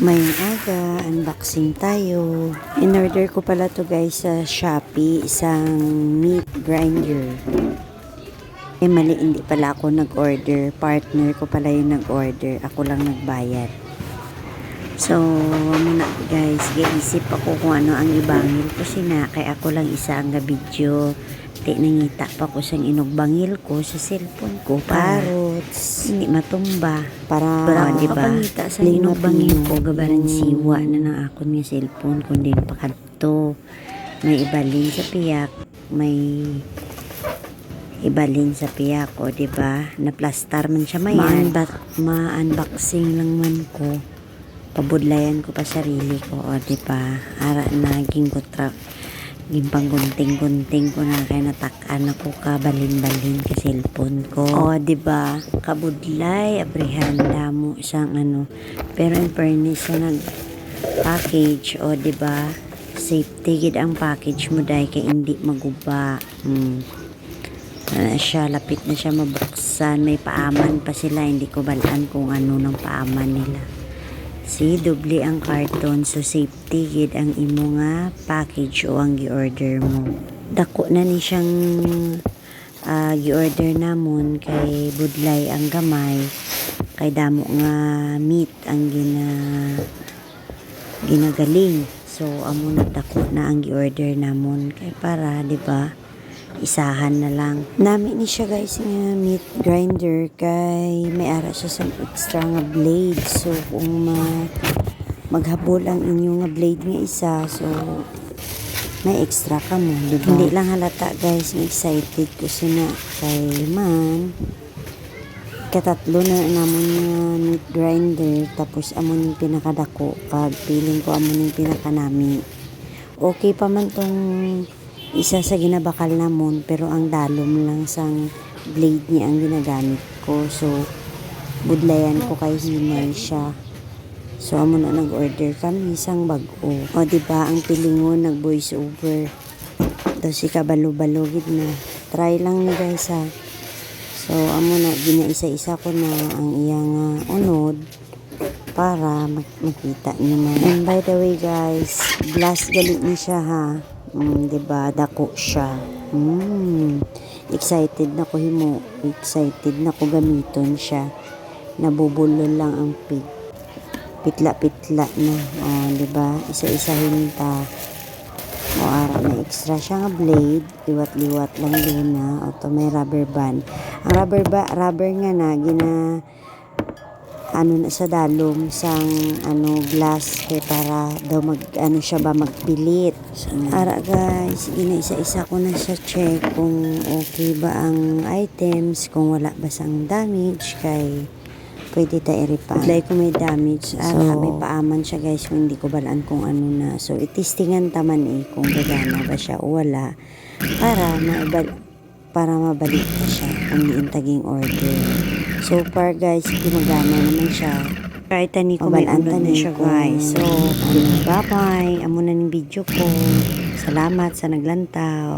May aga, unboxing tayo. In-order ko pala to guys sa Shopee, isang meat grinder. Mali, hindi pala ako nag-order. Partner ko pala yung nag-order. Ako lang nagbayad. So, muna guys, gaisip ako kung ano ang ibangil ko sina. Kaya ako lang isa ang video. Nangita pa ko sang inugbangil ko sa cellphone ko. Parots, hindi matumba. Para diba, sa inugbangil ko, gabaran siwa na ng akon nga cellphone. Kundi pakadto. May ibalin sa piyak. May ibalin sa piyak ko, diba? Na-plaster man siya mayan. Ma-unboxing lang man ko. Pabudlayan ko pa sarili ko, o diba? Ara naging kutrak. Gimpang gunting-gunting ko na kaya natakan ako kabalin-balin ka cellphone ko. O, diba? Kabudlay, abrihanda mo isang ano. Pero in fairness na nag-package, o, diba? Safety gid ang package mo dahil kaya hindi maguba. Siya, lapit na siya mabuksan. May paaman pa sila. Hindi ko balaan kung ano ng paaman nila. Doble ang karton, so safety gid ang imo nga package o ang gi-order mo. Dako na ni siyang gi-order namon kay budlay ang gamay, kay damo nga meat ang ginagaling. So amo na dako na ang gi-order namon kay para, di ba? Isahan na lang. Nami ni siya guys nga meat grinder kay may ara siya sa extra nga blade. So kung maghabol ang inyo nga blade nga isa, so may extra ka mo, diba? Hindi lang halata guys, excited ko sina kay man katatlo na namon nga meat grinder, tapos amon yung pinakadako kag piling ko amon yung pinakanami. Okay pa man tong isa sa ginabakal namon, pero ang dalom lang sang blade niya ang ginagamit ko. So budlayan ko kay himay siya. So amo na nag-order kami isang bag-o. O diba ang pilingon nag voice over. Daw si kabalo-balo gid na. Try lang ni guys ha. So amo na ginaisa-isa ko na ang iyang unod para makita niyo man. And by the way guys, glass gali ni siya ha. Diba, dako siya. Excited na ko himo. Excited na ko gamiton siya. Nabubulol lang ang pig. Pitla-pitla na. Diba, isa-isahin ta. Ara na extra siya nga blade. Liwat-liwat lang din na. Ito may rubber band. Ang rubber nga na ano na sa dalom sang glass kay para daw siya ba magpilit. So, ara guys, isa-isa ko na sa check kung okay ba ang items, kung wala ba sang damage kay pwede ta i-repair. Like kung may damage, may paaman siya guys kung hindi ko balaan kung ano na. So itistingan taman kung gagana ba siya o wala para mabalik pa siya kung diintaging order. So far guys, gumagana naman siya. Kahit tani ko may ulan na siya guys. So, bye bye. Amo na ng video ko. Salamat sa naglantaw.